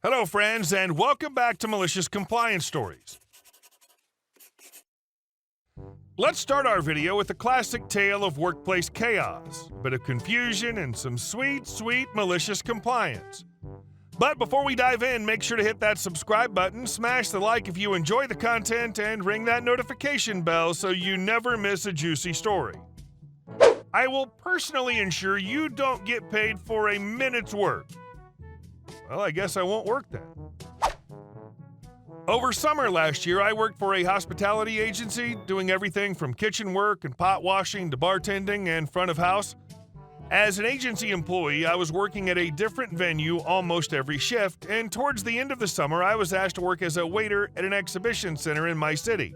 Hello, friends, and welcome back to Malicious Compliance Stories. Let's start our video with the classic tale of workplace chaos, a bit of confusion, and some sweet, sweet malicious compliance. But before we dive in, make sure to hit that subscribe button, smash the like if you enjoy the content, and ring that notification bell so you never miss a juicy story. I will personally ensure you don't get paid for a minute's work. Well, I guess I won't work then. Over summer last year, I worked for a hospitality agency, doing everything from kitchen work and pot washing to bartending and front of house. As an agency employee, I was working at a different venue almost every shift, and towards the end of the summer, I was asked to work as a waiter at an exhibition center in my city.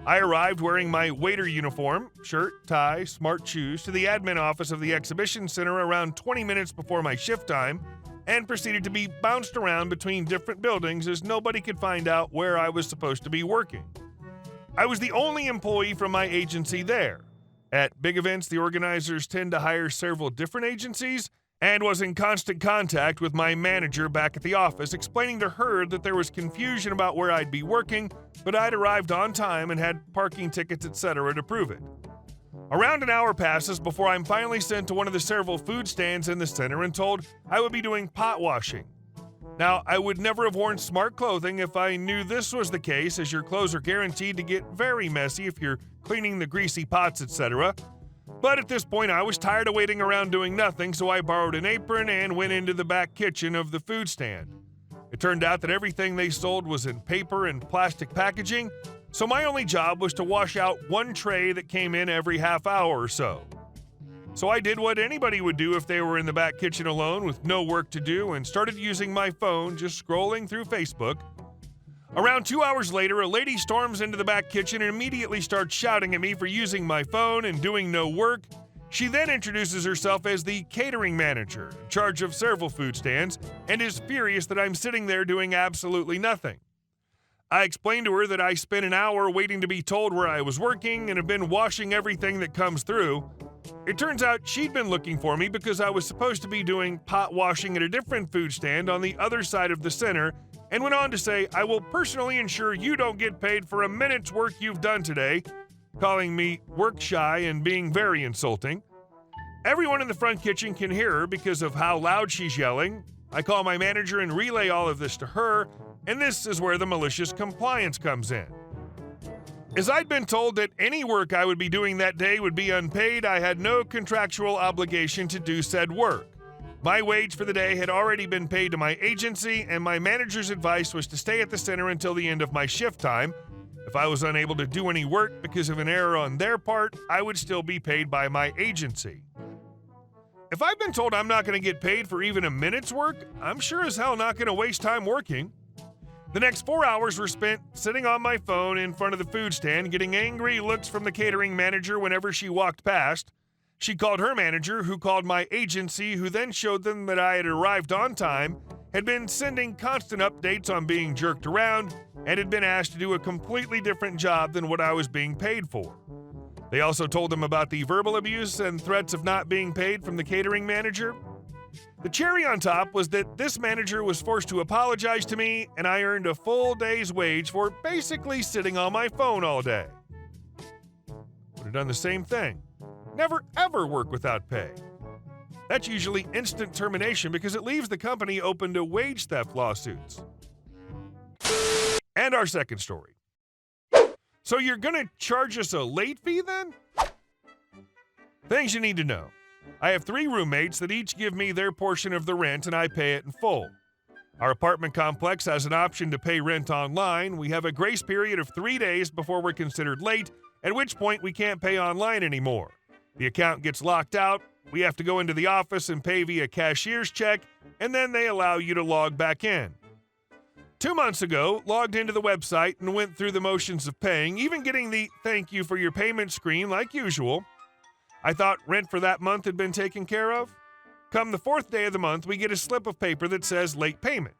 I arrived wearing my waiter uniform, shirt, tie, smart shoes, to the admin office of the exhibition center around 20 minutes before my shift time, and proceeded to be bounced around between different buildings as nobody could find out where I was supposed to be working. I was the only employee from my agency there. At big events, the organizers tend to hire several different agencies, and was in constant contact with my manager back at the office, explaining to her that there was confusion about where I'd be working, but I'd arrived on time and had parking tickets, etc. to prove it. Around an hour passes before I'm finally sent to one of the several food stands in the center and told I would be doing pot washing. Now, I would never have worn smart clothing if I knew this was the case, as your clothes are guaranteed to get very messy if you're cleaning the greasy pots, etc. But at this point, I was tired of waiting around doing nothing, so I borrowed an apron and went into the back kitchen of the food stand. It turned out that everything they sold was in paper and plastic packaging, so my only job was to wash out one tray that came in every half hour or so. So I did what anybody would do if they were in the back kitchen alone with no work to do and started using my phone, just scrolling through Facebook. Around 2 hours later, a lady storms into the back kitchen and immediately starts shouting at me for using my phone and doing no work. She then introduces herself as the catering manager, in charge of several food stands, and is furious that I'm sitting there doing absolutely nothing. I explained to her that I spent an hour waiting to be told where I was working and have been washing everything that comes through. It turns out she'd been looking for me because I was supposed to be doing pot washing at a different food stand on the other side of the center, and went on to say, I will personally ensure you don't get paid for a minute's work you've done today, calling me work shy and being very insulting. Everyone in the front kitchen can hear her because of how loud she's yelling. I call my manager and relay all of this to her, and this is where the malicious compliance comes in. As I'd been told that any work I would be doing that day would be unpaid, I had no contractual obligation to do said work. My wage for the day had already been paid to my agency, and my manager's advice was to stay at the center until the end of my shift time. If I was unable to do any work because of an error on their part, I would still be paid by my agency. If I've been told I'm not going to get paid for even a minute's work, I'm sure as hell not going to waste time working. The next 4 hours were spent sitting on my phone in front of the food stand, getting angry looks from the catering manager whenever she walked past. She called her manager, who called my agency, who then showed them that I had arrived on time, had been sending constant updates on being jerked around, and had been asked to do a completely different job than what I was being paid for. They also told them about the verbal abuse and threats of not being paid from the catering manager. The cherry on top was that this manager was forced to apologize to me, and I earned a full day's wage for basically sitting on my phone all day. Would have done the same thing. Never ever work without pay. That's usually instant termination because it leaves the company open to wage theft lawsuits. And our second story. So you're gonna charge us a late fee then? Things you need to know. I have 3 roommates that each give me their portion of the rent and I pay it in full. Our apartment complex has an option to pay rent online. We have a grace period of 3 days before we're considered late, at which point we can't pay online anymore. The account gets locked out, we have to go into the office and pay via cashier's check, and then they allow you to log back in. 2 months ago, logged into the website and went through the motions of paying, even getting the thank you for your payment screen like usual. I thought rent for that month had been taken care of. Come the 4th day of the month, we get a slip of paper that says late payment.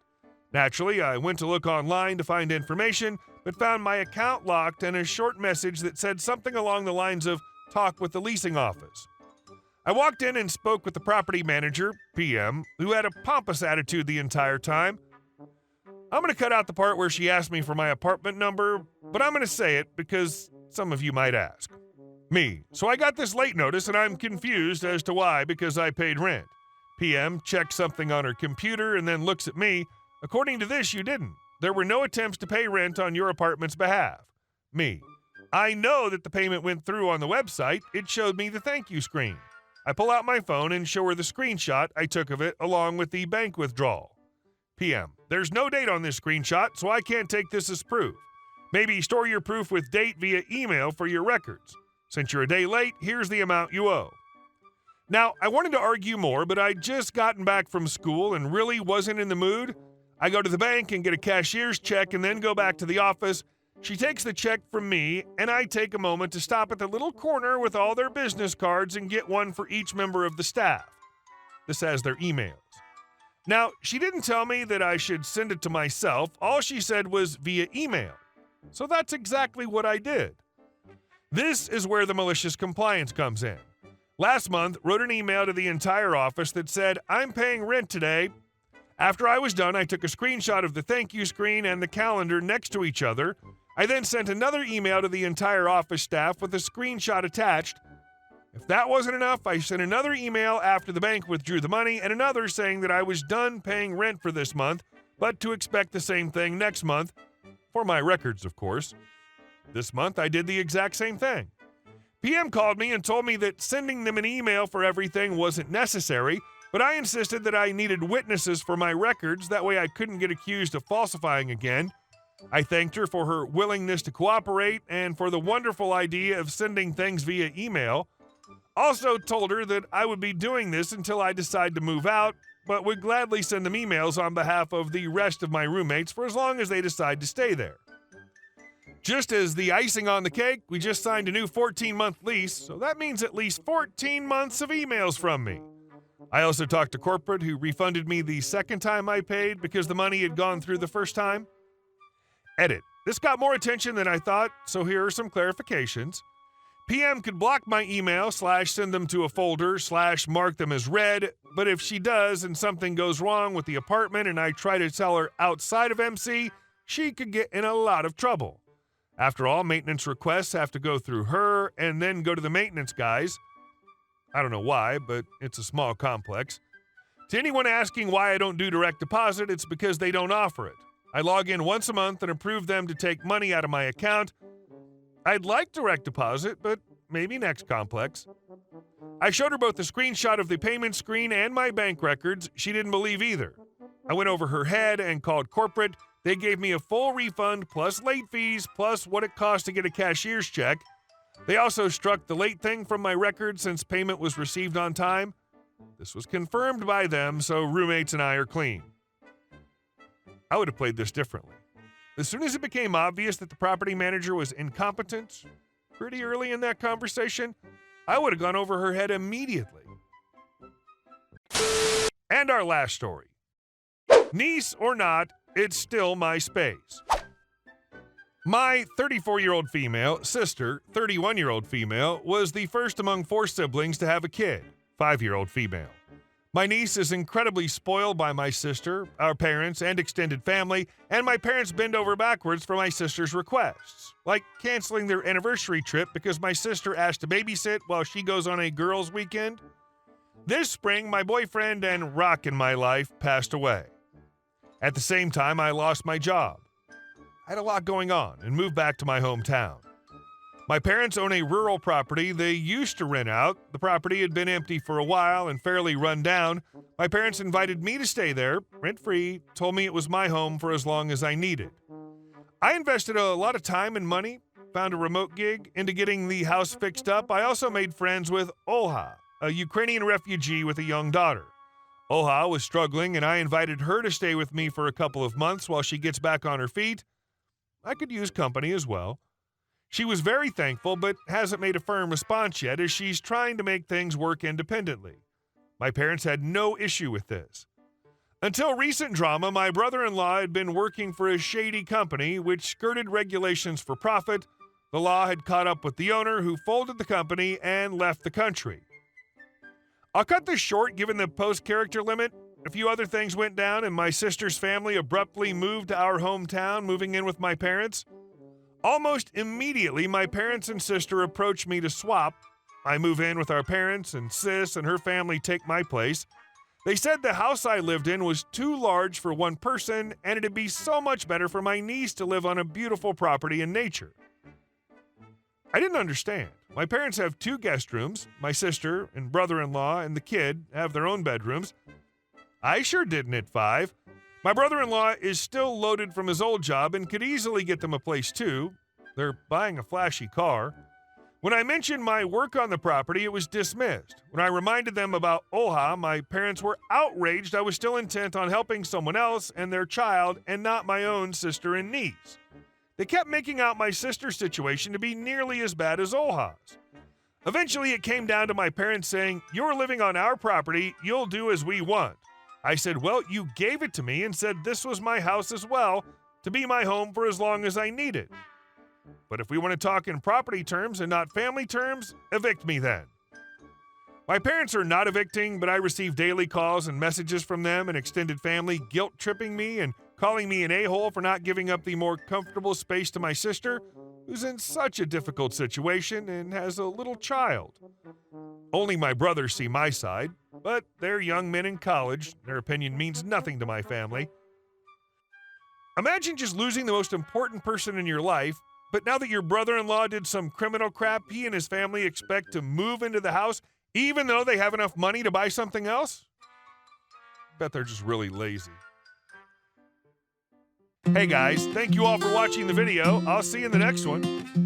Naturally, I went to look online to find information, but found my account locked and a short message that said something along the lines of talk with the leasing office. I walked in and spoke with the property manager, PM, who had a pompous attitude the entire time. I'm going to cut out the part where she asked me for my apartment number, but I'm going to say it because some of you might ask. Me. So I got this late notice and I'm confused as to why because I paid rent. PM checks something on her computer and then looks at me. According to this, you didn't. There were no attempts to pay rent on your apartment's behalf. Me. I know that the payment went through on the website. It showed me the thank you screen. I pull out my phone and show her the screenshot I took of it along with the bank withdrawal. PM. There's no date on this screenshot, so I can't take this as proof. Maybe store your proof with date via email for your records. Since you're a day late, here's the amount you owe. Now, I wanted to argue more, but I'd just gotten back from school and really wasn't in the mood. I go to the bank and get a cashier's check and then go back to the office. She takes the check from me, and I take a moment to stop at the little corner with all their business cards and get one for each member of the staff. This has their emails. Now, she didn't tell me that I should send it to myself. All she said was via email. So that's exactly what I did. This is where the malicious compliance comes in. Last month, wrote an email to the entire office that said, I'm paying rent today. After I was done, I took a screenshot of the thank you screen and the calendar next to each other. I then sent another email to the entire office staff with a screenshot attached. If that wasn't enough, I sent another email after the bank withdrew the money and another saying that I was done paying rent for this month, but to expect the same thing next month, for my records, of course. This month, I did the exact same thing. PM called me and told me that sending them an email for everything wasn't necessary, but I insisted that I needed witnesses for my records, that way I couldn't get accused of falsifying again. I thanked her for her willingness to cooperate and for the wonderful idea of sending things via email. Also told her that I would be doing this until I decide to move out, but would gladly send them emails on behalf of the rest of my roommates for as long as they decide to stay there. Just as the icing on the cake, we just signed a new 14-month lease, so that means at least 14 months of emails from me. I also talked to corporate, who refunded me the second time I paid because the money had gone through the first time. Edit. This got more attention than I thought, so here are some clarifications. PM could block my email / send them to a folder / mark them as read, but if she does and something goes wrong with the apartment and I try to tell her outside of MC, she could get in a lot of trouble. After all, maintenance requests have to go through her and then go to the maintenance guys. I don't know why, but it's a small complex. To anyone asking why I don't do direct deposit, it's because they don't offer it. I log in once a month and approve them to take money out of my account. I'd like direct deposit, but maybe next complex. I showed her both the screenshot of the payment screen and my bank records. She didn't believe either. I went over her head and called corporate. They gave me a full refund plus late fees plus what it cost to get a cashier's check. They also struck the late thing from my record since payment was received on time. This was confirmed by them, so roommates and I are clean. I would have played this differently. As soon as it became obvious that the property manager was incompetent, pretty early in that conversation, I would have gone over her head immediately. And our last story. Niece or not, it's still my space. My 34-year-old female sister, 31-year-old female, was the first among 4 siblings to have a kid, 5-year-old female. My niece is incredibly spoiled by my sister, our parents, and extended family, and my parents bend over backwards for my sister's requests, like canceling their anniversary trip because my sister asked to babysit while she goes on a girls' weekend. This spring, my boyfriend and rock in my life passed away. At the same time, I lost my job. I had a lot going on and moved back to my hometown. My parents own a rural property they used to rent out. The property had been empty for a while and fairly run down. My parents invited me to stay there, rent-free, told me it was my home for as long as I needed. I invested a lot of time and money, found a remote gig into getting the house fixed up. I also made friends with Olha, a Ukrainian refugee with a young daughter. Olha was struggling, and I invited her to stay with me for a couple of months while she gets back on her feet. I could use company as well. She was very thankful, but hasn't made a firm response yet as she's trying to make things work independently. My parents had no issue with this. Until recent drama, my brother-in-law had been working for a shady company which skirted regulations for profit. The law had caught up with the owner, who folded the company and left the country. I'll cut this short given the post character limit. a few other things went down, and my sister's family abruptly moved to our hometown, moving in with my parents. Almost immediately, my parents and sister approached me to swap. I move in with our parents, and sis and her family take my place. They said the house I lived in was too large for one person, and it'd be so much better for my niece to live on a beautiful property in nature. I didn't understand. My parents have 2 guest rooms. My sister and brother-in-law and the kid have their own bedrooms. I sure didn't at 5. My brother-in-law is still loaded from his old job and could easily get them a place too. They're buying a flashy car. When I mentioned my work on the property, it was dismissed. When I reminded them about HOA, my parents were outraged I was still intent on helping someone else and their child and not my own sister and niece. They kept making out my sister's situation to be nearly as bad as HOA's. Eventually, it came down to my parents saying, "You're living on our property, you'll do as we want." I said, "Well, you gave it to me and said this was my house as well, to be my home for as long as I need it. But if we want to talk in property terms and not family terms, evict me then." My parents are not evicting, but I receive daily calls and messages from them and extended family guilt-tripping me and calling me an a-hole for not giving up the more comfortable space to my sister, who's in such a difficult situation and has a little child. Only my brothers see my side, but they're young men in college. Their opinion means nothing to my family. Imagine just losing the most important person in your life, but now that your brother-in-law did some criminal crap, he and his family expect to move into the house even though they have enough money to buy something else? Bet they're just really lazy. Hey guys, thank you all for watching the video. I'll see you in the next one.